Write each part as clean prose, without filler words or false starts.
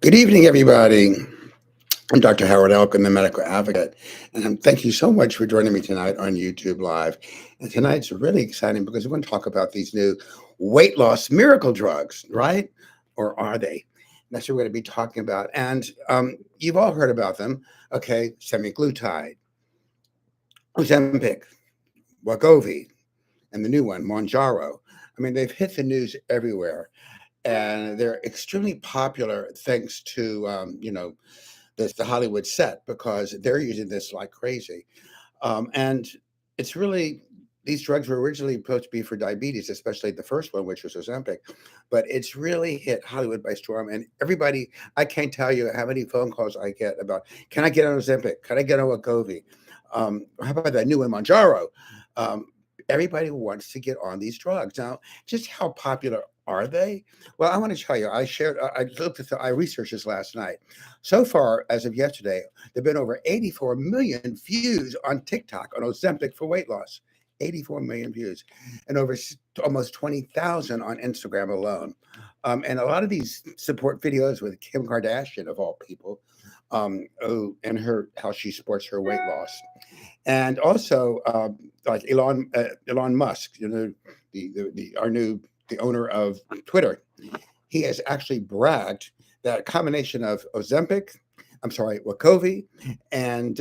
Good evening, everybody. I'm Dr. Howard Elkin, the medical advocate, and thank you so much for joining me tonight on YouTube Live. And tonight's really exciting because we're going to talk about these new weight loss miracle drugs, right? Or are they? That's what we're going to be talking about. And you've all heard about them. Okay, semaglutide, Ozempic, Wegovy, and the new one, Mounjaro. I mean, they've hit the news everywhere, and they're extremely popular thanks to the Hollywood set because they're using this like crazy. And it's really, these drugs were originally supposed to be for diabetes, especially the first one, which was Ozempic, but it's really hit Hollywood by storm. And everybody, I can't tell you how many phone calls I get about, can I get on Ozempic? Can I get on Wegovy? How about that new one, Mounjaro? Um, Everybody wants to get on these drugs. Now, just how popular are they? Well, I want to tell you, I researched this last night. So far, as of yesterday, there've been over 84 million views on TikTok on Ozempic for weight loss. 84 million views, and over almost 20,000 on Instagram alone. And a lot of these support videos with Kim Kardashian, of all people, and how she supports her weight loss, and also like Elon Musk, the owner of Twitter. He has actually bragged that a combination of Wegovy, and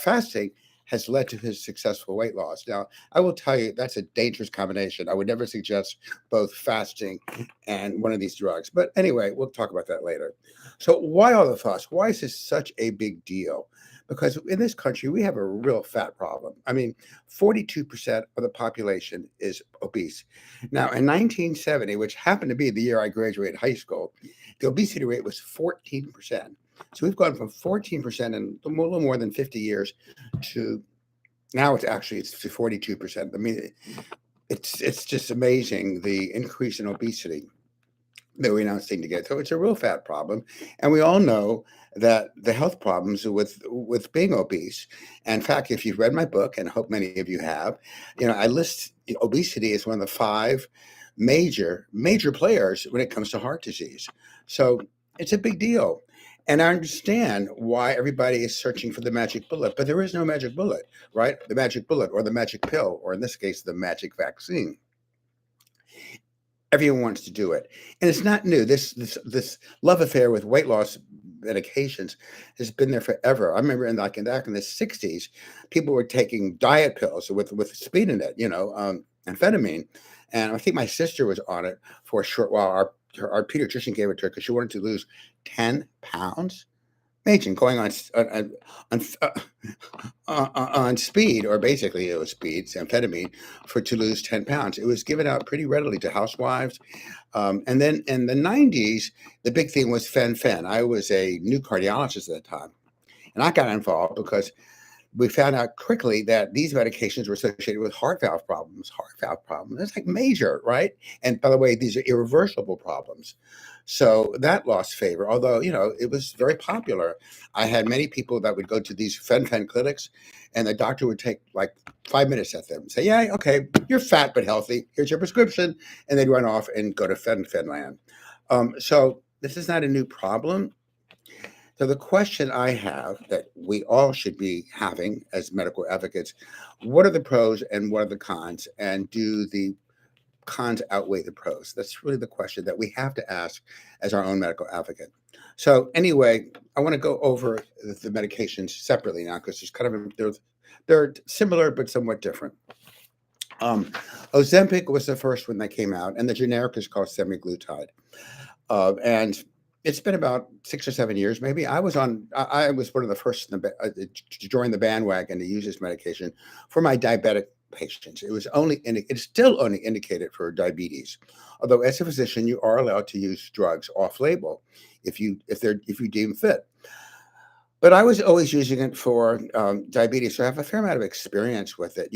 fasting has led to his successful weight loss. Now, I will tell you that's a dangerous combination. I would never suggest both fasting and one of these drugs. But anyway, we'll talk about that later. So why all the fuss? Why is this such a big deal? Because in this country, we have a real fat problem. I mean, 42% of the population is obese. Now, in 1970, which happened to be the year I graduated high school, the obesity rate was 14%. So we've gone from 14% in a little more than 50 years to now it's to 42%. I mean, it's just amazing the increase in obesity that we now seem to get. So it's a real fat problem, and we all know that the health problems with being obese. And in fact, if you've read my book, and I hope many of you have, I list obesity as one of the five major players when it comes to heart disease. So it's a big deal. And I understand why everybody is searching for the magic bullet, but there is no magic bullet, right? The magic bullet or the magic pill, or in this case, the magic vaccine. Everyone wants to do it, and it's not new. This love affair with weight loss medications has been there forever. I remember back in the '60s, people were taking diet pills with speed in it, amphetamine, and I think my sister was on it for a short while. Our pediatrician gave it to her because she wanted to lose 10 pounds. Imagine going on on speed, or basically it was speed, it's amphetamine, to lose 10 pounds. It was given out pretty readily to housewives. And then in the '90s, the big thing was fen-phen. I was a new cardiologist at the time, and I got involved because we found out quickly that these medications were associated with heart valve problems. It's like major, right? And by the way, these are irreversible problems. So that lost favor, although, it was very popular. I had many people that would go to these fen-phen clinics, and the doctor would take like 5 minutes at them and say, yeah, okay, you're fat but healthy. Here's your prescription. And they'd run off and go to fen-phen land. So this is not a new problem. So the question I have that we all should be having as medical advocates, what are the pros and what are the cons? And do the cons outweigh the pros? That's really the question that we have to ask as our own medical advocate. So anyway, I want to go over the medications separately now because they're similar but somewhat different. Ozempic was the first one that came out, and the generic is called semaglutide. And it's been about 6 or 7 years, maybe. I was one of the first to join the bandwagon to use this medication for my diabetic patients. It's still only indicated for diabetes. Although as a physician, you are allowed to use drugs off-label if you deem fit. But I was always using it for diabetes, so I have a fair amount of experience with it.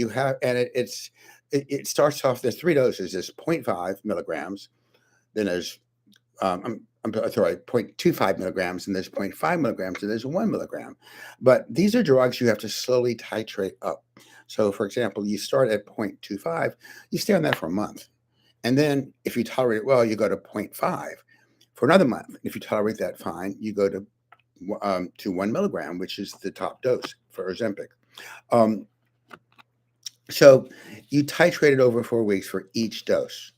It starts off. There's 3 doses. There's 0.5 milligrams. Then there's I'm sorry, 0.25 milligrams, and there's 0.5 milligrams, and there's 1 milligram. But these are drugs you have to slowly titrate up. So, for example, you start at 0.25, you stay on that for a month. And then if you tolerate it well, you go to 0.5 for another month. If you tolerate that, fine. You go to 1 milligram, which is the top dose for Ozempic. Um, so you titrate it over 4 weeks for each dose.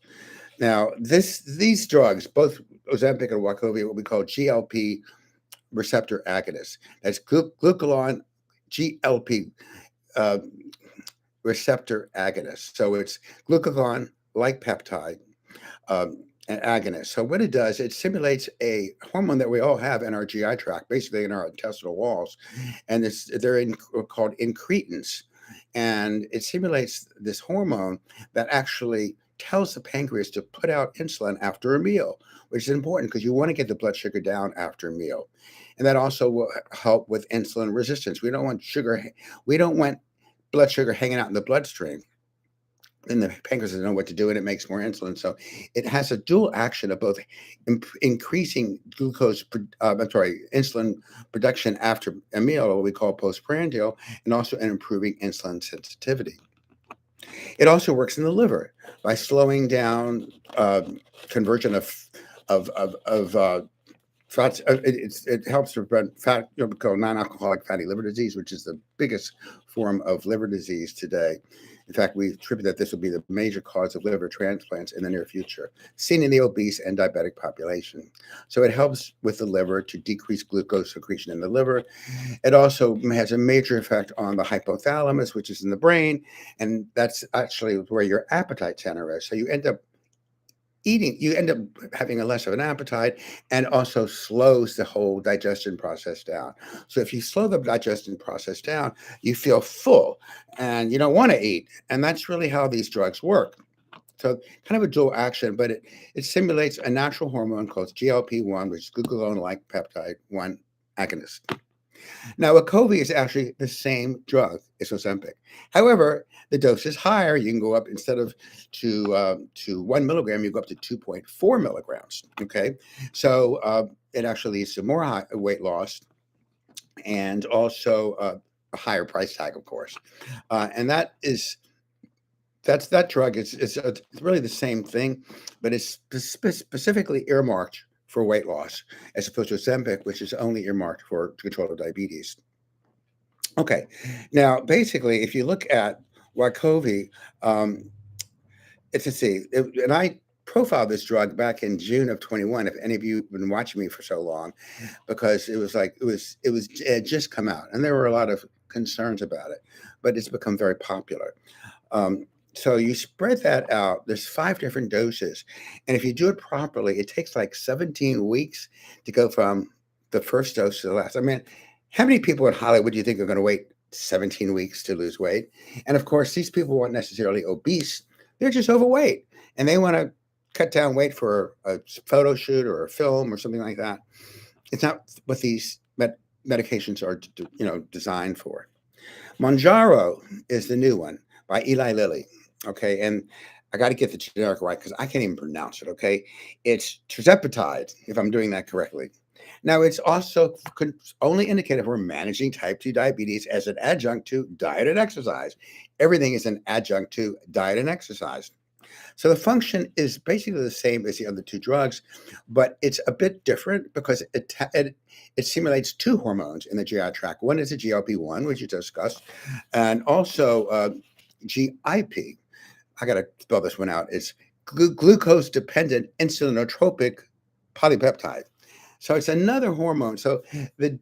Now, these drugs, both Ozempic and Wegovy, are what we call GLP receptor agonists. That's glucagon GLP uh, receptor agonist. So it's glucagon like peptide, an agonist. So what it does, it simulates a hormone that we all have in our GI tract, basically in our intestinal walls, and they're called incretins, and it simulates this hormone that actually tells the pancreas to put out insulin after a meal, which is important because you want to get the blood sugar down after a meal, and that also will help with insulin resistance. We don't want blood sugar hanging out in the bloodstream. And the pancreas doesn't know what to do, and it makes more insulin. So it has a dual action of both increasing insulin production after a meal, what we call postprandial, and also in improving insulin sensitivity. It also works in the liver by slowing down conversion of fats. It helps to prevent fat, called non-alcoholic fatty liver disease, which is the biggest form of liver disease today. In fact, we attribute that this will be the major cause of liver transplants in the near future, seen in the obese and diabetic population. So it helps with the liver to decrease glucose secretion in the liver. It also has a major effect on the hypothalamus, which is in the brain, and that's actually where your appetite center is. So you end up having a less of an appetite, and also slows the whole digestion process down. So if you slow the digestion process down, you feel full and you don't want to eat. And that's really how these drugs work. So kind of a dual action, but it simulates a natural hormone called GLP-1, which is glucagon-like peptide 1 agonist. Now, Wegovy is actually the same drug as Ozempic. However, the dose is higher. You can go up, instead of to 1 milligram, you go up to 2.4 milligrams. Okay, so it actually leads to more weight loss, and also a higher price tag, of course. And that drug is really the same thing, but it's specifically earmarked for weight loss, as opposed to Ozempic, which is only earmarked for control of diabetes. Okay, now basically, if you look at Wegovy, and I profiled this drug back in June of 21. If any of you have been watching me for so long, because it had just come out, and there were a lot of concerns about it, but it's become very popular. So you spread that out. There's 5 different doses. And if you do it properly, it takes like 17 weeks to go from the first dose to the last. I mean, how many people in Hollywood do you think are going to wait 17 weeks to lose weight? And of course, these people weren't necessarily obese. They're just overweight, and they want to cut down weight for a photo shoot or a film or something like that. It's not what these medications are, designed for. Mounjaro is the new one by Eli Lilly. Okay, and I got to get the generic right because I can't even pronounce it. Okay, it's tirzepatide, if I'm doing that correctly. Now, it's also only indicated for managing type 2 diabetes as an adjunct to diet and exercise. Everything is an adjunct to diet and exercise. So the function is basically the same as the other 2 drugs, but it's a bit different because it simulates 2 hormones in the GI tract. One is the GLP-1, which you discussed, and also GIP. I got to spell this one out. It's glucose-dependent insulinotropic polypeptide. So it's another hormone. So the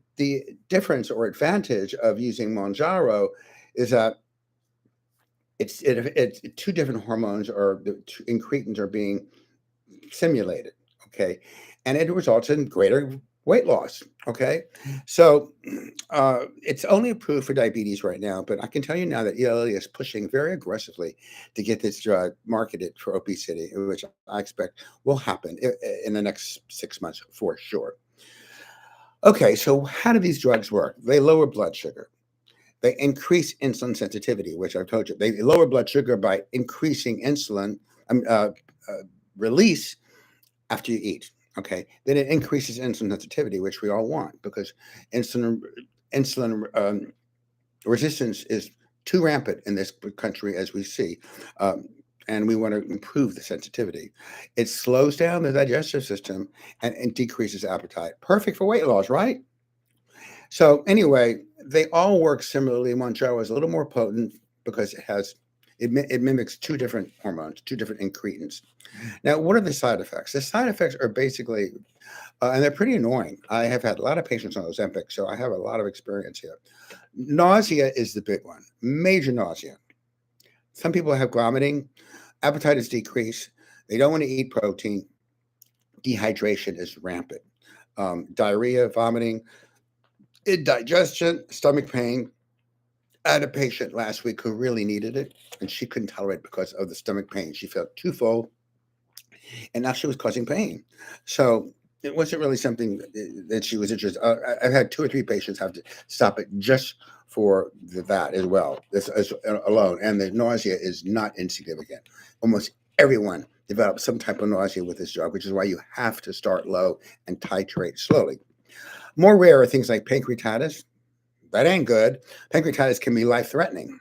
difference or advantage of using Mounjaro is that it's 2 different hormones, or the 2 incretins are being simulated. Okay, and it results in greater weight loss. Okay, so it's only approved for diabetes right now, but I can tell you now that Eli Lilly is pushing very aggressively to get this drug marketed for obesity, which I expect will happen in the next 6 months for sure. Okay, so how do these drugs work? They lower blood sugar. They increase insulin sensitivity, which I've told you. They lower blood sugar by increasing insulin release after you eat. Okay, then it increases insulin sensitivity, which we all want, because insulin resistance is too rampant in this country, as we see. and we want to improve the sensitivity. It slows down the digestive system and decreases appetite. Perfect for weight loss, right? So anyway, they all work similarly. Mounjaro is a little more potent because it mimics two different hormones, two different incretins. Now, what are the side effects? The side effects are basically, and they're pretty annoying. I have had a lot of patients on Ozempic, so I have a lot of experience here. Nausea is the big one, major nausea. Some people have vomiting, appetite is decreased. They don't want to eat protein. Dehydration is rampant. Diarrhea, vomiting, indigestion, stomach pain. I had a patient last week who really needed it, and she couldn't tolerate it because of the stomach pain. She felt too full, and now she was causing pain. So it wasn't really something that she was interested. I've had 2 or 3 patients have to stop it just for that as well, this as alone. And the nausea is not insignificant. Almost everyone develops some type of nausea with this drug, which is why you have to start low and titrate slowly. More rare are things like pancreatitis. That ain't good. Pancreatitis can be life-threatening.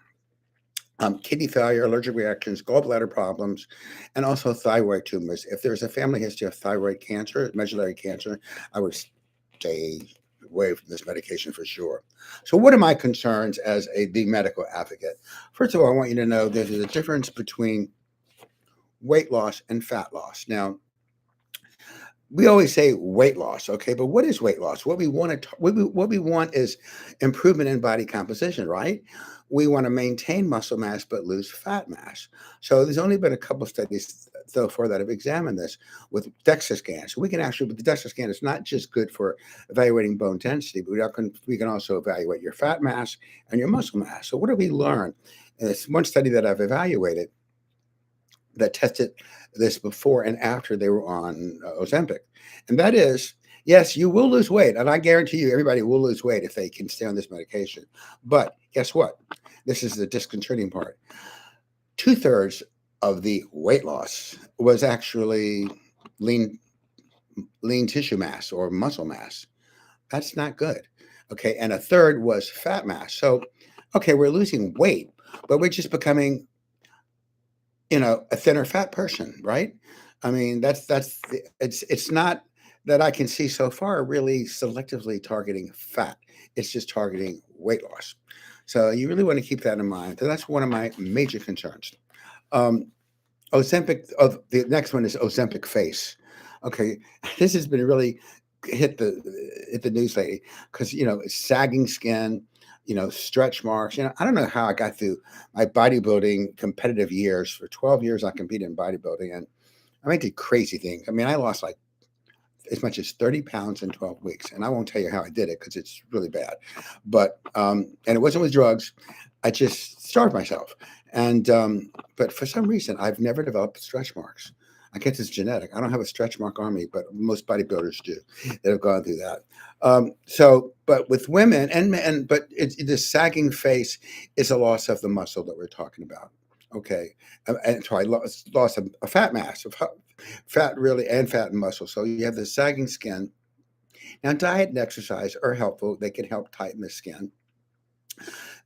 Kidney failure, allergic reactions, gallbladder problems, and also thyroid tumors. If there's a family history of thyroid cancer, medullary cancer, I would stay away from this medication for sure. So what are my concerns as the medical advocate? First of all, I want you to know there's a difference between weight loss and fat loss. Now, we always say weight loss, okay, but what is weight loss? What we want what we want is improvement in body composition, right? We want to maintain muscle mass but lose fat mass. So there's only been a couple of studies so far that have examined this with DEXA scans. So we can actually, with the DEXA scan, it's not just good for evaluating bone density, but we can also evaluate your fat mass and your muscle mass. So what do we learn? And it's one study that I've evaluated that tested this before and after they were on Ozempic. And that is, yes, you will lose weight. And I guarantee you, everybody will lose weight if they can stay on this medication. But guess what? This is the disconcerting part. 2/3 of the weight loss was actually lean tissue mass or muscle mass. That's not good. Okay. And 1/3 was fat mass. So, okay, we're losing weight, but we're just becoming a thinner fat person, right? I mean, it's not that I can see so far really selectively targeting fat. It's just targeting weight loss. So you really want to keep that in mind. So that's one of my major concerns. Um, the next one is Ozempic face. Okay, this has been really hit the news lately because it's sagging skin, stretch marks. I don't know how I got through my bodybuilding competitive years. For 12 years, I competed in bodybuilding, and I did crazy things. I mean, I lost like as much as 30 pounds in 12 weeks, and I won't tell you how I did it because it's really bad. But and it wasn't with drugs. I just starved myself, and but for some reason, I've never developed stretch marks. I guess it's genetic. I don't have a stretch mark on me, but most bodybuilders do that have gone through that. But with women and men, but the sagging face is a loss of the muscle that we're talking about. Okay, and so I lost a fat mass of fat really and fat and muscle. So you have the sagging skin. Now, diet and exercise are helpful. They can help tighten the skin.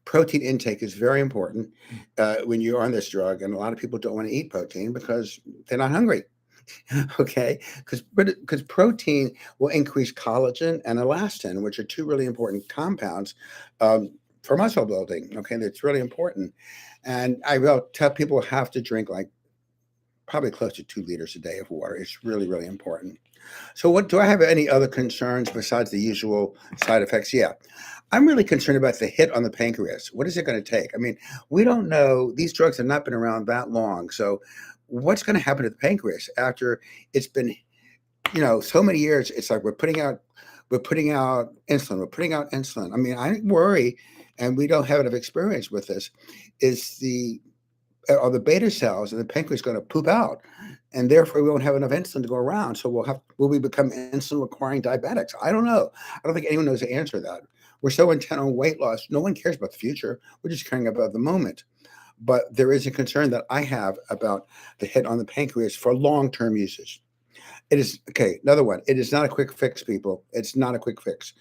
Protein intake is very important when you're on this drug, and a lot of people don't want to eat protein because they're not hungry. Okay, because protein will increase collagen and elastin, which are two really important compounds for muscle building. Okay, that's really important, and I will tell people have to drink like probably close to 2 liters a day of water. It's really, really important. So what do I have any other concerns besides the usual side effects? Yeah. I'm really concerned about the hit on the pancreas. What is it going to take? I mean, we don't know. These drugs have not been around that long. So what's going to happen to the pancreas after it's been, so many years? It's like we're putting out insulin. We're putting out insulin. I mean, I worry, and we don't have enough experience with this, are the beta cells and the pancreas going to poop out, and therefore we won't have enough insulin to go around. So will we become insulin requiring diabetics? I don't know. I don't think anyone knows the answer to that. We're so intent on weight loss. No one cares about the future. We're just caring about the moment. But there is a concern that I have about the hit on the pancreas for long-term usage. It is okay. Another one. It is not a quick fix, people. It's not a quick fix.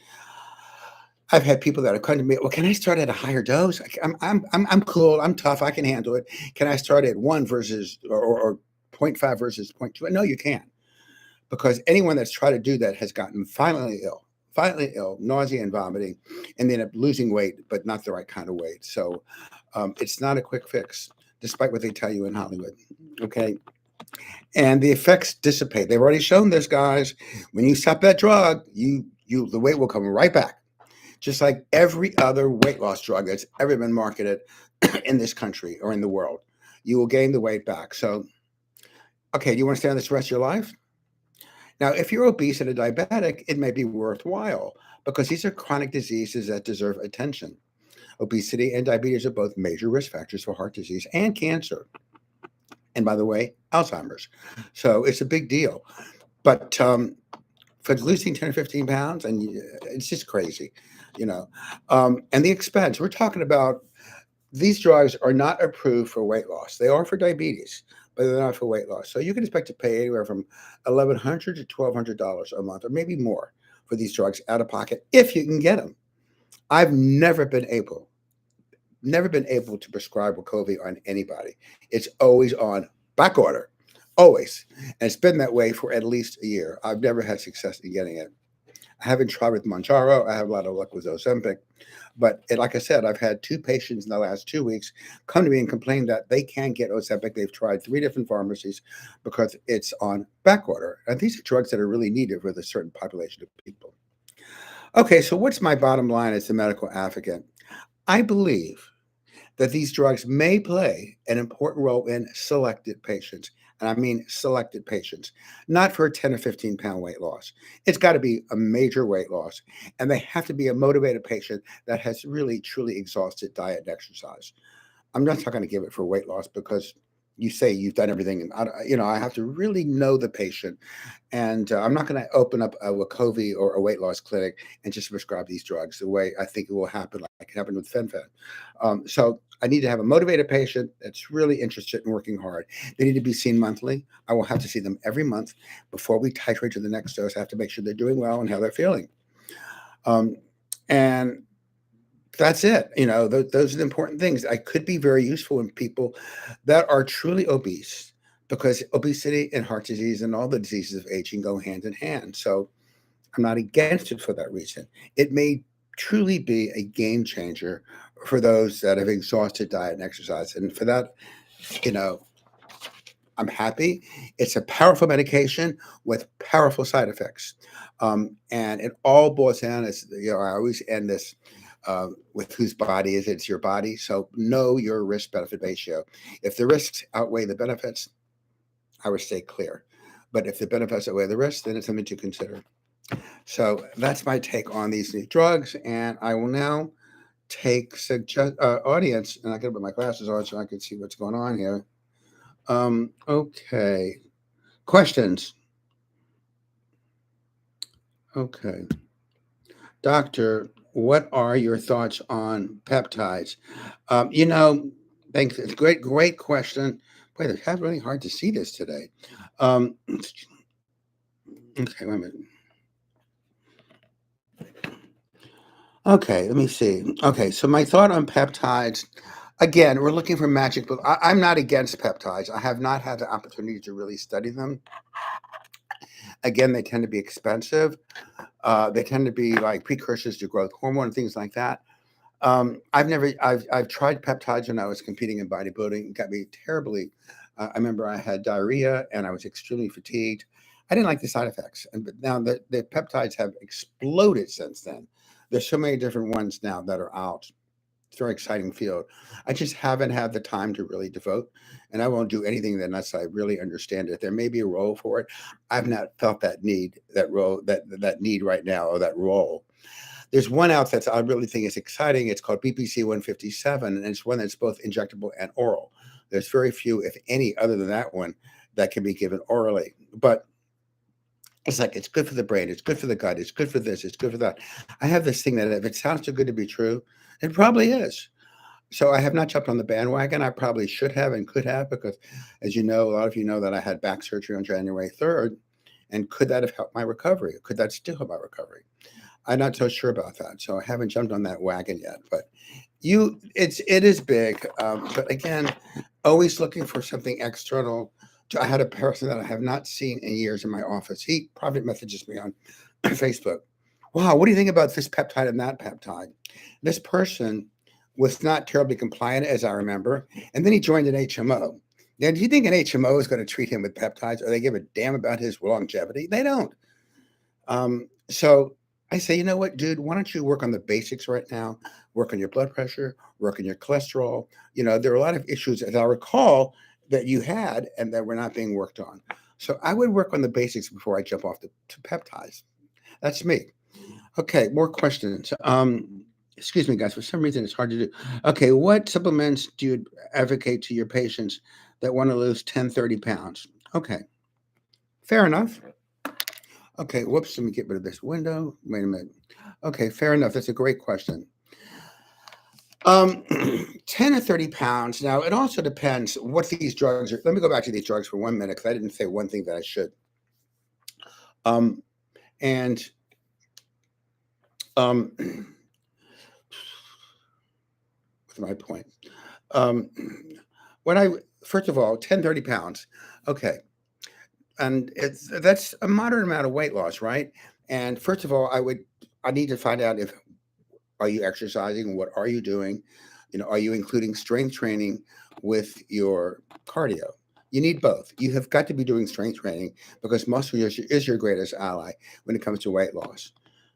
I've had people that have come to me, well, can I start at a higher dose? I'm cool. I'm tough. I can handle it. Can I start at one versus or zero point 0.5 versus zero point 0.2? No, you can't, because anyone that's tried to do that has gotten violently ill, nausea and vomiting, and they end up losing weight, but not the right kind of weight. So it's not a quick fix, despite what they tell you in Hollywood. Okay. And the effects dissipate. They've already shown this, guys. When you stop that drug, the weight will come right back, just like every other weight loss drug that's ever been marketed in this country or in the world. You will gain the weight back. So, okay, do you want to stay on this the rest of your life? Now, if you're obese and a diabetic, it may be worthwhile because these are chronic diseases that deserve attention. Obesity and diabetes are both major risk factors for heart disease and cancer. And by the way, Alzheimer's. So it's a big deal. But for losing 10 or 15 pounds, and it's just crazy, you know. And the expense, we're talking about, these drugs are not approved for weight loss. They are for diabetes, but they're not for weight loss. So you can expect to pay anywhere from $1,100 to $1,200 a month, or maybe more, for these drugs out of pocket if you can get them. I've never been able to prescribe Wegovy on anybody. It's always on back order, always. And it's been that way for at least a year. I've never had success in getting it. I haven't tried with Mounjaro. I have a lot of luck with Ozempic. But like I said, I've had 2 patients in the last 2 weeks come to me and complain that they can't get Ozempic. They've tried 3 different pharmacies because it's on back order. And these are drugs that are really needed for a certain population of people. Okay, so what's my bottom line as a medical advocate? I believe that these drugs may play an important role in selected patients. And I mean selected patients, not for a 10 or 15 pound weight loss. It's got to be a major weight loss. And they have to be a motivated patient that has really, truly exhausted diet and exercise. I'm not going to give it for weight loss because you say you've done everything. And I have to really know the patient. And I'm not going to open up a Wegovy or a weight loss clinic and just prescribe these drugs the way I think it will happen, like it happened with FenFed. So I need to have a motivated patient that's really interested in working hard. They need to be seen monthly. I will have to see them every month before we titrate to the next dose. I have to make sure they're doing well and how they're feeling. And that's it. Those are the important things. I could be very useful in people that are truly obese, because obesity and heart disease and all the diseases of aging go hand in hand. So I'm not against it for that reason. It may truly be a game changer for those that have exhausted diet and exercise. And for that, I'm happy. It's a powerful medication with powerful side effects. And it all boils down, as I always end this with whose body is it? It's your body. So know your risk benefit ratio. If the risks outweigh the benefits, I would stay clear. But if the benefits outweigh the risks, then it's something to consider. So that's my take on these new drugs. And I will now take audience, and I can put my glasses on so I can see what's going on here. Okay. Questions? Okay. Doctor, what are your thoughts on peptides? Thanks. It's great question. Boy, it's really hard to see this today. Okay, wait a minute. Okay, let me see. Okay, so my thought on peptides, again, we're looking for magic, but I'm not against peptides. I have not had the opportunity to really study them. Again, they tend to be expensive. They tend to be like precursors to growth hormone and things like that. I've tried peptides when I was competing in bodybuilding. It got me terribly. I remember I had diarrhea and I was extremely fatigued. I didn't like the side effects. But now the peptides have exploded since then. There's so many different ones now that are out. It's a very exciting field. I just haven't had the time to really devote, and I won't do anything unless I really understand it. There may be a role for it. I've not felt that need, that need right now, or that role. There's one out that I really think is exciting. It's called BPC 157, and it's one that's both injectable and oral. There's very few, if any, other than that one that can be given orally. But it's like, it's good for the brain, it's good for the gut, it's good for this, it's good for that. I have this thing that if it sounds too good to be true, it probably is. So I have not jumped on the bandwagon. I probably should have and could have, because as you know, a lot of you know that I had back surgery on January 3rd. And could that have helped my recovery? Could that still help my recovery? I'm not so sure about that. So I haven't jumped on that wagon yet. But it is big. But again, always looking for something external. I had a person that I have not seen in years in my office. He private messages me on Facebook. Wow, what do you think about this peptide and that peptide? This person was not terribly compliant, as I remember, and then he joined an HMO. Now, do you think an HMO is going to treat him with peptides, or they give a damn about his longevity? They don't. So I say, you know what, dude, why don't you work on the basics right now? Work on your blood pressure, work on your cholesterol. There are a lot of issues, as I recall, that you had and that were not being worked on. So I would work on the basics before I jump off to peptides. That's me. Okay, more questions. Excuse me, guys. For some reason, it's hard to do. Okay, what supplements do you advocate to your patients that want to lose 10, 30 pounds? Okay, fair enough. Okay, whoops, let me get rid of this window. Wait a minute. Okay, fair enough. That's a great question. 10 or 30 pounds. Now, it also depends what these drugs are. Let me go back to these drugs for 1 minute because I didn't say one thing that I should. What's my point? First of all, 10, 30 pounds. Okay. And that's a moderate amount of weight loss, right? And first of all, I need to find out are you exercising? What are you doing? Are you including strength training with your cardio? You need both. You have got to be doing strength training because muscle is your greatest ally when it comes to weight loss.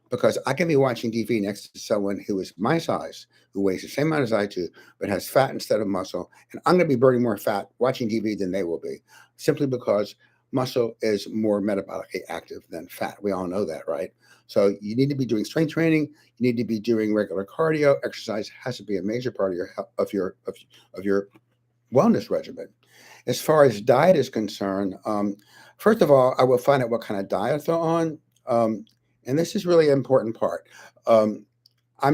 Because I can be watching TV next to someone who is my size, who weighs the same amount as I do, but has fat instead of muscle. And I'm going to be burning more fat watching TV than they will be, simply because muscle is more metabolically active than fat. We all know that, right? So you need to be doing strength training. You need to be doing regular cardio. Exercise has to be a major part of your wellness regimen. As far as diet is concerned, first of all, I will find out what kind of diet they're on. And this is really an important part. I'm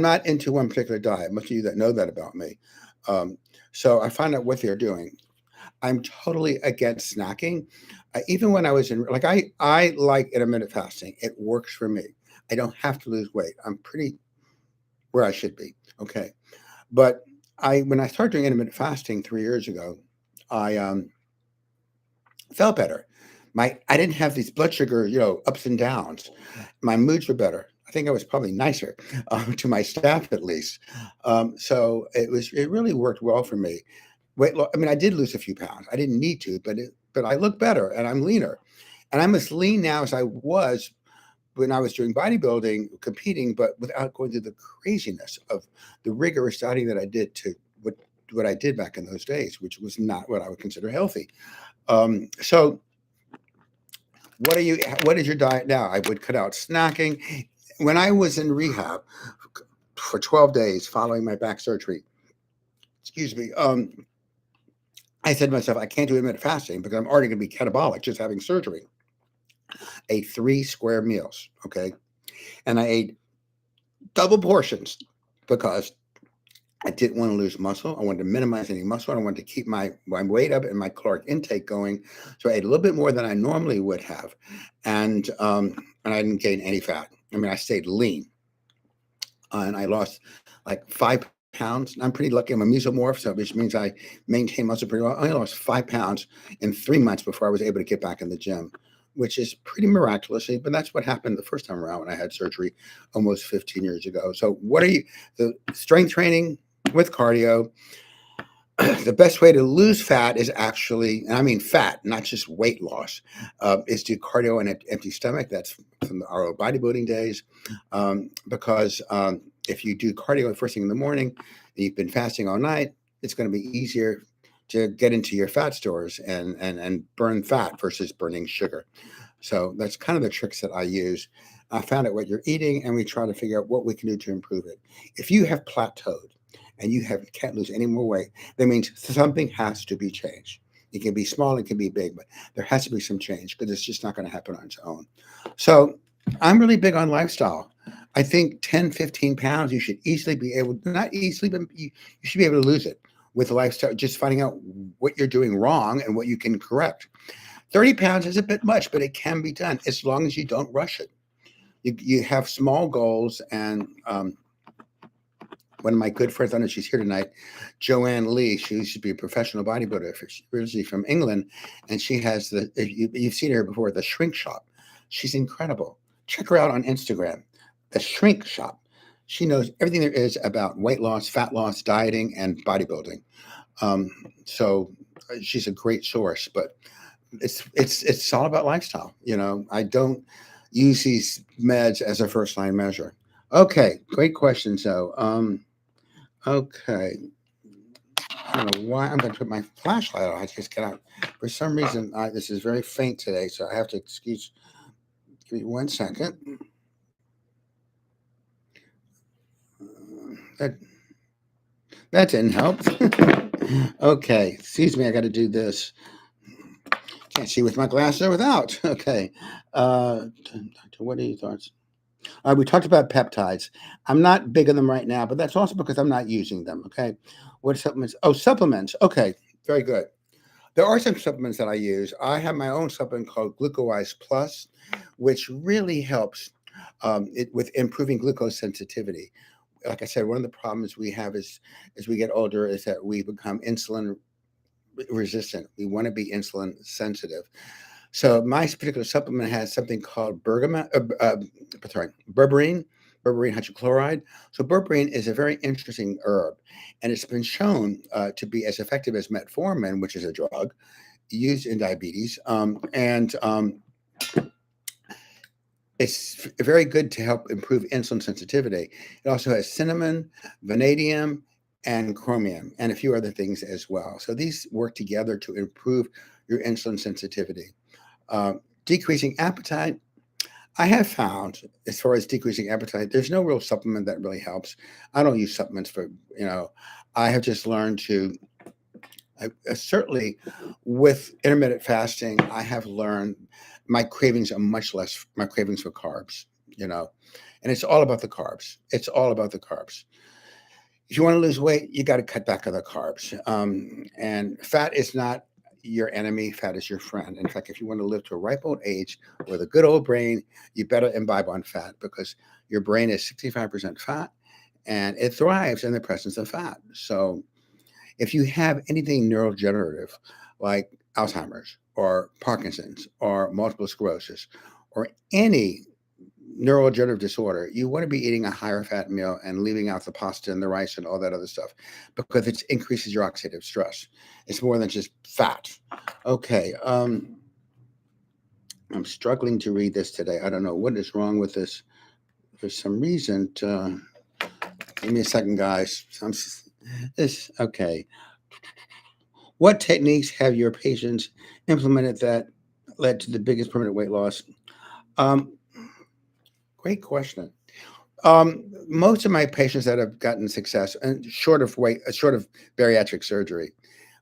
not into one particular diet. Most of you that know that about me. So I find out what they're doing. I'm totally against snacking. Even when I was I like intermittent fasting. It works for me. I don't have to lose weight. I'm pretty where I should be. Okay. But when I started doing intermittent fasting 3 years ago, I felt better. I didn't have these blood sugar, ups and downs. My moods were better. I think I was probably nicer to my staff, at least. So it really worked well for me. I did lose a few pounds. I didn't need to, but I look better and I'm leaner. And I'm as lean now as I was when I was doing bodybuilding, competing, but without going through the craziness of the rigorous dieting that I did to what I did back in those days, which was not what I would consider healthy. So what is your diet now? I would cut out snacking. When I was in rehab for 12 days following my back surgery, excuse me, I said to myself, I can't do intermittent fasting because I'm already going to be catabolic just having surgery. I ate 3 square meals, okay? And I ate double portions because I didn't want to lose muscle. I wanted to minimize any muscle. I wanted to keep my weight up and my caloric intake going. So I ate a little bit more than I normally would have. And I didn't gain any fat. I stayed lean. And I lost like 5 pounds. I'm pretty lucky. I'm a mesomorph, so which means I maintain muscle pretty well. I only lost 5 pounds in 3 months before I was able to get back in the gym, which is pretty miraculously, but that's what happened the first time around when I had surgery almost 15 years ago. So the strength training with cardio, the best way to lose fat is actually, and I mean fat, not just weight loss, is do cardio on an empty stomach. That's from our old bodybuilding days. Because if you do cardio first thing in the morning, and you've been fasting all night, it's going to be easier to get into your fat stores and burn fat versus burning sugar. So that's kind of the tricks that I use. I found out what you're eating, and we try to figure out what we can do to improve it. If you have plateaued and you can't lose any more weight, that means something has to be changed. It can be small, it can be big, but there has to be some change because it's just not going to happen on its own. So I'm really big on lifestyle. I think 10, 15 pounds, you should easily be able, not easily, but you should be able to lose it with lifestyle, just finding out what you're doing wrong and what you can correct. 30 pounds is a bit much, but it can be done as long as you don't rush it. you have small goals, and one of my good friends, I know she's here tonight, Joanne Lee. She used to be a professional bodybuilder. She's originally from England, and she has you've seen her before, the Shrink Shop. She's incredible. Check her out on Instagram, the Shrink Shop. She knows everything there is about weight loss, fat loss, dieting, and bodybuilding. So she's a great source, but it's all about lifestyle. I don't use these meds as a first line measure. Okay, great question. So, okay, I don't know why I'm going to put my flashlight on. I just cannot. For some reason, this is very faint today, so I have to excuse. Give me 1 second. That didn't help. Okay, excuse me. I got to do this. Can't see with my glasses or without. Okay. What are your thoughts? We talked about peptides. I'm not big on them right now, but that's also because I'm not using them. Okay. What supplements? Oh, supplements. Okay. Very good. There are some supplements that I use. I have my own supplement called Glucowise Plus, which really helps with improving glucose sensitivity. Like I said, one of the problems we have is as we get older is that we become insulin resistant. We want to be insulin sensitive. So my particular supplement has something called berberine hydrochloride. So berberine is a very interesting herb, and it's been shown to be as effective as metformin, which is a drug used in diabetes, and it's very good to help improve insulin sensitivity. It also has cinnamon, vanadium, and chromium, and a few other things as well. So these work together to improve your insulin sensitivity. Decreasing appetite, I have found, as far as decreasing appetite, there's no real supplement that really helps. I don't use supplements for, I have just learned to, certainly with intermittent fasting, I have learned my cravings are much less, my cravings for carbs, and it's all about the carbs. It's all about the carbs. If you want to lose weight, you got to cut back on the carbs. And fat is not your enemy. Fat is your friend. In fact, if you want to live to a ripe old age with a good old brain, you better imbibe on fat, because your brain is 65% fat and it thrives in the presence of fat. So if you have anything neurodegenerative like Alzheimer's or Parkinson's or multiple sclerosis or any neurodegenerative disorder, you want to be eating a higher fat meal and leaving out the pasta and the rice and all that other stuff, because it increases your oxidative stress. It's more than just fat. Okay. I'm struggling to read this today. I don't know what is wrong with this. For some reason, give me a second, guys. Okay. What techniques have your patients implemented that led to the biggest permanent weight loss? Great question. Most of my patients that have gotten success, and short of bariatric surgery,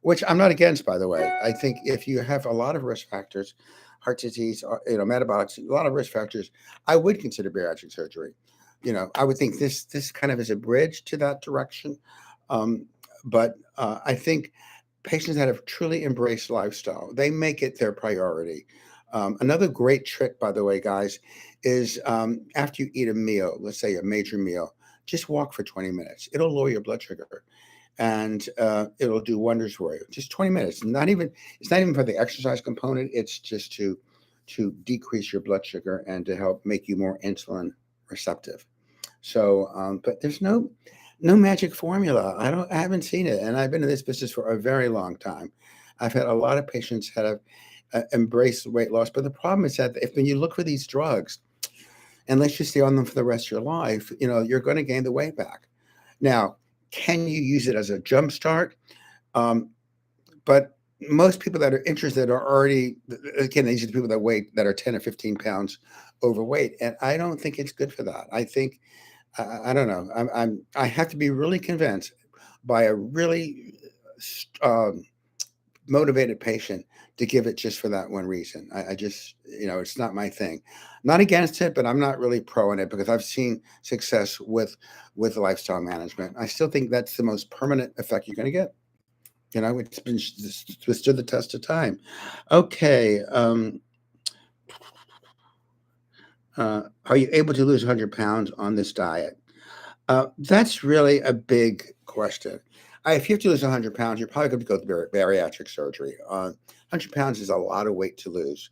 which I'm not against, by the way. I think if you have a lot of risk factors, heart disease, or, metabolics, a lot of risk factors, I would consider bariatric surgery. I would think this kind of is a bridge to that direction. But I think patients that have truly embraced lifestyle, they make it their priority. Another great trick, by the way, guys, is after you eat a meal, let's say a major meal, just walk for 20 minutes. It'll lower your blood sugar, and it'll do wonders for you. Just 20 minutes. It's not even for the exercise component. It's just to decrease your blood sugar and to help make you more insulin receptive. So, but there's no magic formula. I haven't seen it, and I've been in this business for a very long time. I've had a lot of patients that have embraced weight loss, but the problem is that when you look for these drugs, unless you stay on them for the rest of your life, you're going to gain the weight back. Now, can you use it as a jump start? But most people that are interested are already, again, these are the people that are 10 or 15 pounds overweight, and I don't think it's good for that. I think I don't know. I have to be really convinced by a really motivated patient to give it just for that one reason. I just, it's not my thing. Not against it, but I'm not really pro in it, because I've seen success with lifestyle management. I still think that's the most permanent effect you're going to get. It's stood the test of time. Okay. Are you able to lose 100 pounds on this diet? That's really a big question. If you have to lose 100 pounds, you're probably going to go through bariatric surgery. 100 pounds is a lot of weight to lose.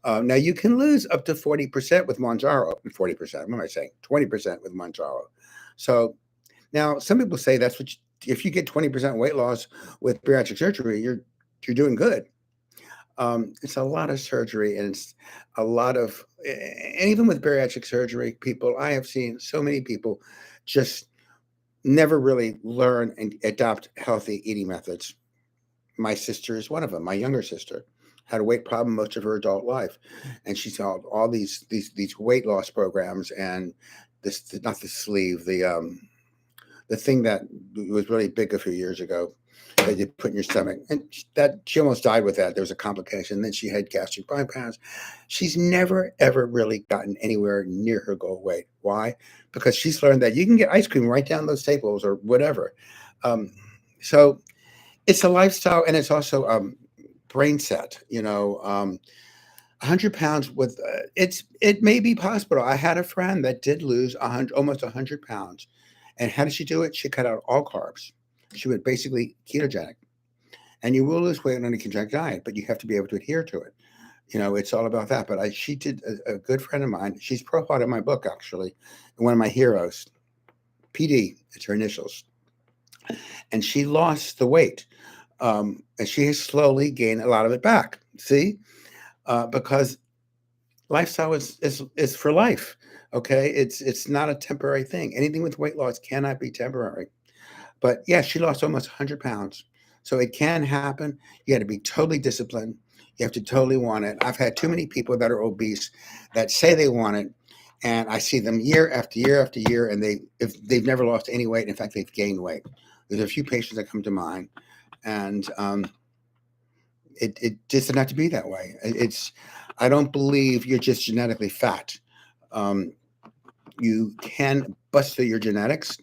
Now, you can lose up to 40% with Mounjaro. 40%, what am I saying? 20% with Mounjaro. So now some people say that's what if you get 20% weight loss with bariatric surgery, you're doing good. It's a lot of surgery, and it's a lot of, and even with bariatric surgery, people, I have seen so many people just never really learn and adopt healthy eating methods. My sister is one of them. My younger sister had a weight problem most of her adult life, and she saw all these weight loss programs, and this, not the sleeve, the thing that was really big a few years ago that you put in your stomach, and that she almost died with that. There was a complication. Then she had gastric bypass. She's never ever really gotten anywhere near her goal weight. Why? Because she's learned that you can get ice cream right down those staples or whatever. Um, so it's a lifestyle, and it's also brain set. 100 pounds with it may be possible. I had a friend that did lose almost 100 pounds, and how did she do it? She cut out all carbs. She went basically ketogenic, and you will lose weight on a ketogenic diet, but you have to be able to adhere to it. It's all about that. But she did, a good friend of mine. She's profiled in my book, actually, and one of my heroes. PD, it's her initials, and she lost the weight, and she has slowly gained a lot of it back. See, because lifestyle is for life. Okay, it's not a temporary thing. Anything with weight loss cannot be temporary. But yeah, she lost almost 100 pounds. So it can happen. You got to be totally disciplined. You have to totally want it. I've had too many people that are obese that say they want it, and I see them year after year after year, and if they've never lost any weight. In fact, they've gained weight. There's a few patients that come to mind, and it just doesn't have to be that way. I don't believe you're just genetically fat. Um, you can bust through your genetics,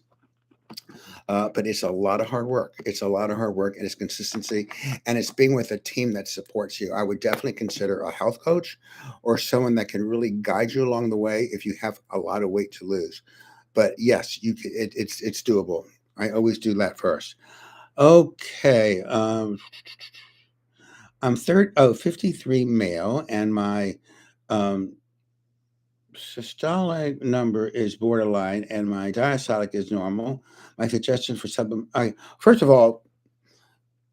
but it's a lot of hard work. It's a lot of hard work, and it's consistency, and it's being with a team that supports you. I would definitely consider a health coach or someone that can really guide you along the way if you have a lot of weight to lose. But yes, it's doable. I always do that first. Okay. I'm 53 male, and my um, systolic number is borderline, and my diastolic is normal. My suggestion for supplement. First of all,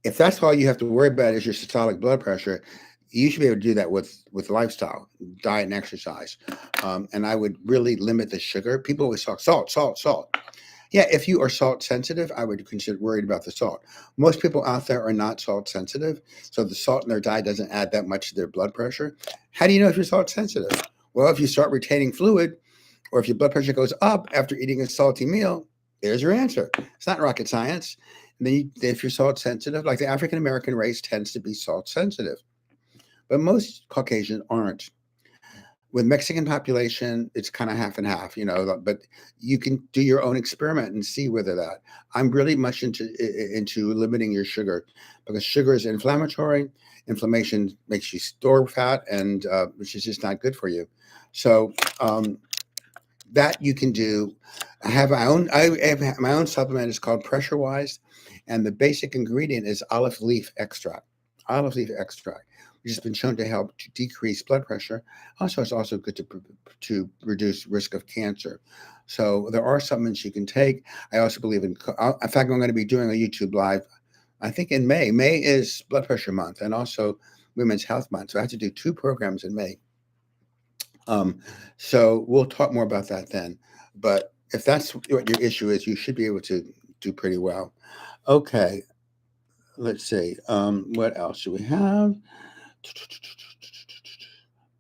if that's all you have to worry about is your systolic blood pressure, you should be able to do that with lifestyle, diet, and exercise. And I would really limit the sugar. People always talk salt, salt, salt. Yeah, if you are salt sensitive, I would consider worried about the salt. Most people out there are not salt sensitive, so the salt in their diet doesn't add that much to their blood pressure. How do you know if you're salt sensitive? Well, if you start retaining fluid, or if your blood pressure goes up after eating a salty meal, there's your answer. It's not rocket science. And then if you're salt sensitive, like the African American race tends to be salt sensitive, but most Caucasians aren't. With Mexican population, it's kind of half and half, but you can do your own experiment and see whether that. I'm really much into limiting your sugar, because sugar is inflammatory. Inflammation makes you store fat, and which is just not good for you. So that you can do. I have my own supplement. It's called Pressure Wise, and the basic ingredient is olive leaf extract. Olive leaf extract, which has been shown to help to decrease blood pressure. Also, it's also good to reduce risk of cancer. So there are supplements you can take. I also believe in fact, I'm going to be doing a YouTube live, I think in May. May is blood pressure month, and also Women's Health Month. So I have to do 2 programs in May. So we'll talk more about that then. But if that's what your issue is, you should be able to do pretty well. Okay, let's see. What else do we have?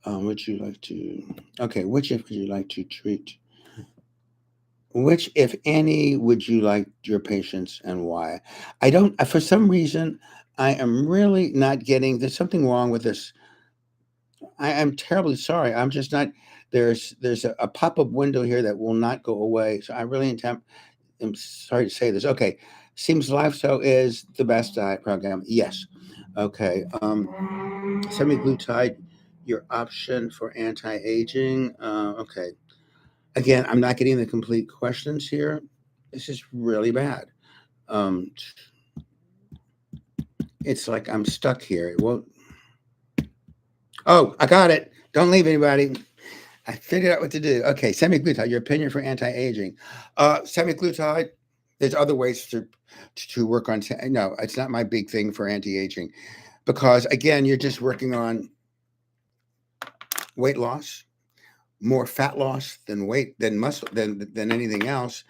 Would you like to? Okay, which if would you like to treat? Which, if any, would you like your patients, and why? I don't. For some reason, I am really not getting. There's something wrong with this. I am terribly sorry. I'm just not. There's a pop-up window here that will not go away. So I really am sorry to say this. Okay, seems Lifestyle is the best diet program. Yes. Okay. Semaglutide Your option for anti-aging. Okay. Again, I'm not getting the complete questions here. This is really bad. Um, it's like I'm stuck here. Well, oh, I got it. Don't leave anybody. I figured out what to do. Okay, semaglutide. Your opinion for anti-aging. Semaglutide. There's other ways to work on. No, it's not my big thing for anti-aging, because again, you're just working on weight loss, more fat loss than weight than muscle than anything else.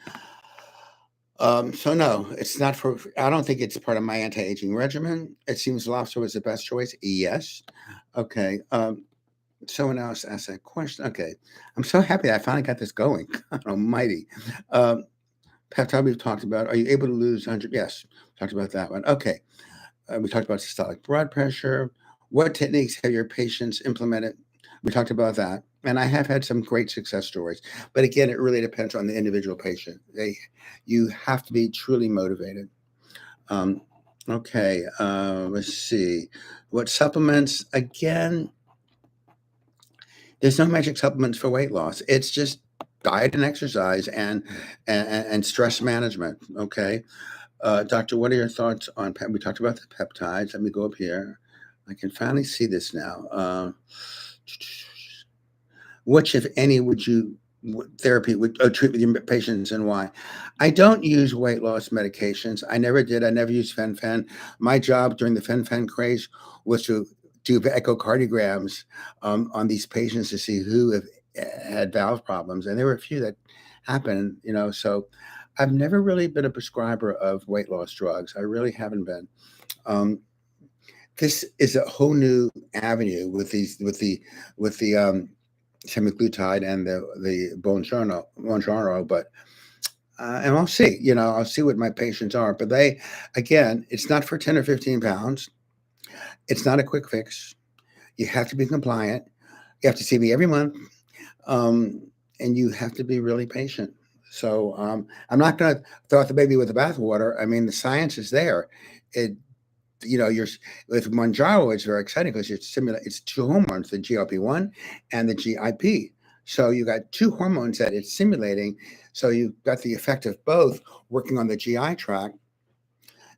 So no, it's not for. I don't think it's part of my anti-aging regimen. It seems lobster was the best choice. Yes. Okay. Someone else asked that question. Okay. I'm so happy I finally got this going. God almighty. Peptide we've talked about. Are you able to lose 100? Yes. Talked about that one. Okay. We talked about systolic blood pressure. What techniques have your patients implemented? We talked about that. And I have had some great success stories. But again, it really depends on the individual patient. You have to be truly motivated. Okay. Let's see. What supplements? Again, there's no magic supplements for weight loss. It's just diet and exercise and stress management. Okay. Doctor, what are your thoughts on we talked about the peptides. Let me go up here. I can finally see this now. Which, if any, would you therapy would treat with your patients, and why? I don't use weight loss medications. I never did. I never used fen-phen. My job during the fen-phen craze was to do echocardiograms on these patients to see who had valve problems, and there were a few that happened. So I've never really been a prescriber of weight loss drugs. I really haven't been. This is a whole new avenue with the semaglutide and the Mounjaro, but and I'll see. I'll see what my patients are. But again, it's not for 10 or 15 pounds. It's not a quick fix. You have to be compliant. You have to see me every month, and you have to be really patient. So I'm not going to throw out the baby with the bathwater. I mean, the science is there. You're with Mounjaro, it's very exciting because it's two hormones, the GLP-1 and the GIP. So you got two hormones that it's simulating. So you've got the effect of both working on the GI tract,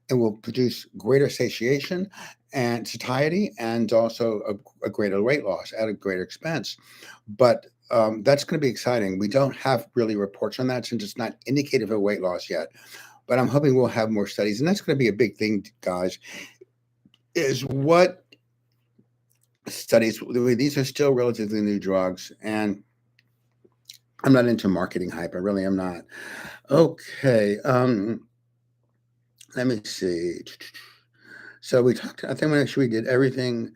and will produce greater satiation and satiety, and also a greater weight loss at a greater expense. But that's going to be exciting. We don't have really reports on that since it's not indicative of weight loss yet. But I'm hoping we'll have more studies, and that's going to be a big thing, guys. Is what studies? These are still relatively new drugs, and I'm not into marketing hype. I really am not. Okay. Let me see. So we talked. I think we did everything.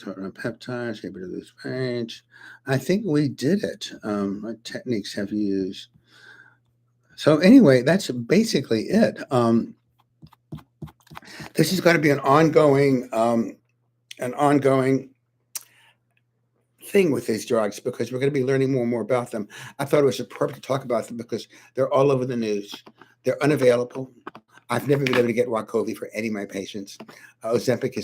Talking about peptides, able to lose weight. I think we did it. What techniques have you used? So anyway, that's basically it. This is going to be an ongoing thing with these drugs, because we're going to be learning more and more about them. I thought it was appropriate to talk about them because they're all over the news. They're unavailable. I've never been able to get Wegovy for any of my patients. Ozempic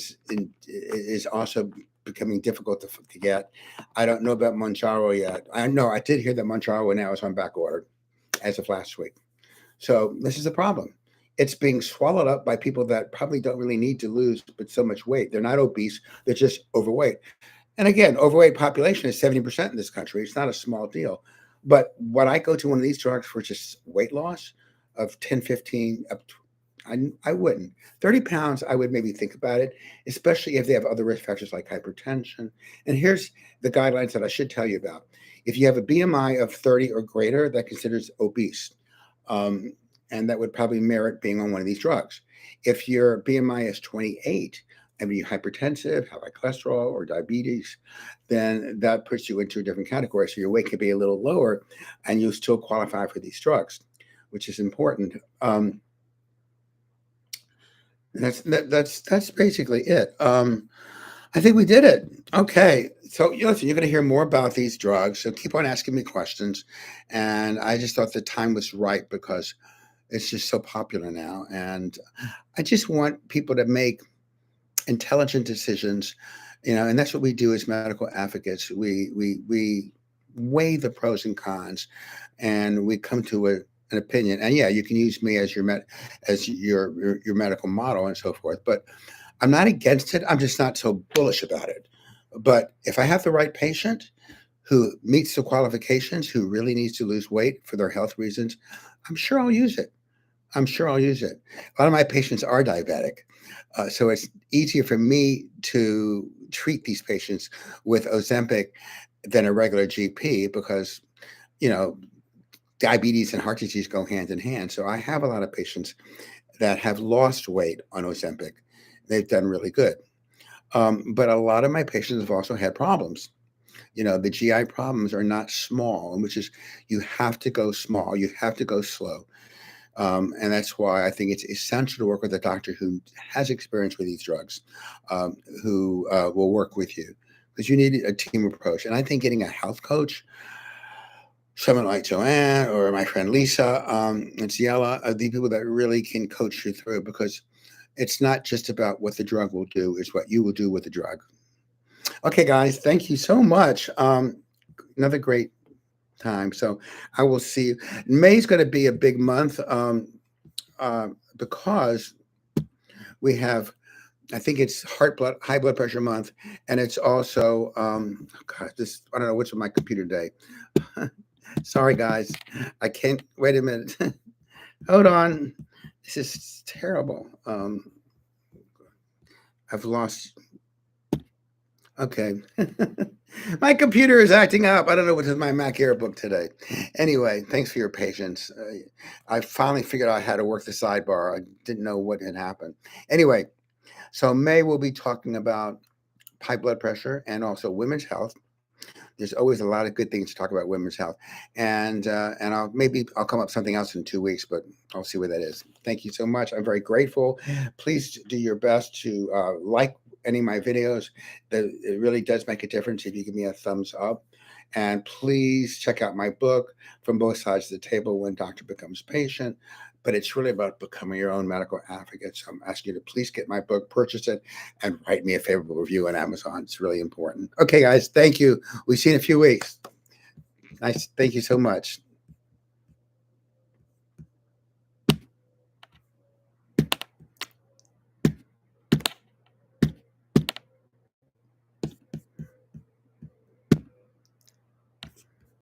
is also becoming difficult to get. I don't know about Mounjaro yet. I did hear that Mounjaro now is on back order as of last week. So this is a problem. It's being swallowed up by people that probably don't really need to lose but so much weight. They're not obese. They're just overweight. And again, overweight population is 70% in this country. It's not a small deal. But when I go to one of these drugs for just weight loss of 10, 15, I wouldn't. 30 pounds, I would maybe think about it, especially if they have other risk factors like hypertension. And here's the guidelines that I should tell you about. If you have a BMI of 30 or greater, that considers obese. And that would probably merit being on one of these drugs. If your BMI is 28, and you're hypertensive, have high cholesterol or diabetes, then that puts you into a different category. So your weight could be a little lower, and you still qualify for these drugs, which is important. That's basically it. I think we did it. Okay. So listen, you're going to hear more about these drugs. So keep on asking me questions. And I just thought the time was right because it's just so popular now. And I just want people to make intelligent decisions And that's what we do as medical advocates. We weigh the pros and cons, and we come to an opinion. And yeah, you can use me as your medical model and so forth. But I'm not against it. I'm just not so bullish about it. But if I have the right patient who meets the qualifications, who really needs to lose weight for their health reasons, I'm sure I'll use it. I'm sure I'll use it. A lot of my patients are diabetic. So it's easier for me to treat these patients with Ozempic than a regular GP because, you know, diabetes and heart disease go hand in hand. So I have a lot of patients that have lost weight on Ozempic. They've done really good. But a lot of my patients have also had problems. The GI problems are not small, and which is you have to go small, you have to go slow. And that's why I think it's essential to work with a doctor who has experience with these drugs, who will work with you, because you need a team approach. And I think getting a health coach, someone like Joanne or my friend Lisa and Ciela, are the people that really can coach you through, because it's not just about what the drug will do, it's what you will do with the drug. Okay, guys, thank you so much. Another great time. So I will see you. May's going to be a big month because we have, I think it's high blood pressure month, and it's also, God, I don't know what's on my computer today. Sorry, guys, I can't. Wait a minute. Hold on. This is terrible. I've lost. Okay. My computer is acting up. I don't know what's with my Mac Airbook today. Anyway, thanks for your patience. I finally figured out how to work the sidebar. I didn't know what had happened. Anyway, so May will be talking about high blood pressure and also women's health. There's always a lot of good things to talk about women's health. And I'll come up with something else in 2 weeks, but I'll see what that is. Thank you so much. I'm very grateful. Please do your best to like any of my videos. It really does make a difference if you give me a thumbs up. And please check out my book, From Both Sides of the Table: When Doctor Becomes Patient. But it's really about becoming your own medical advocate. So I'm asking you to please get my book, purchase it, and write me a favorable review on Amazon. It's really important. Okay, guys, thank you. We'll see you in a few weeks. Nice. Thank you so much.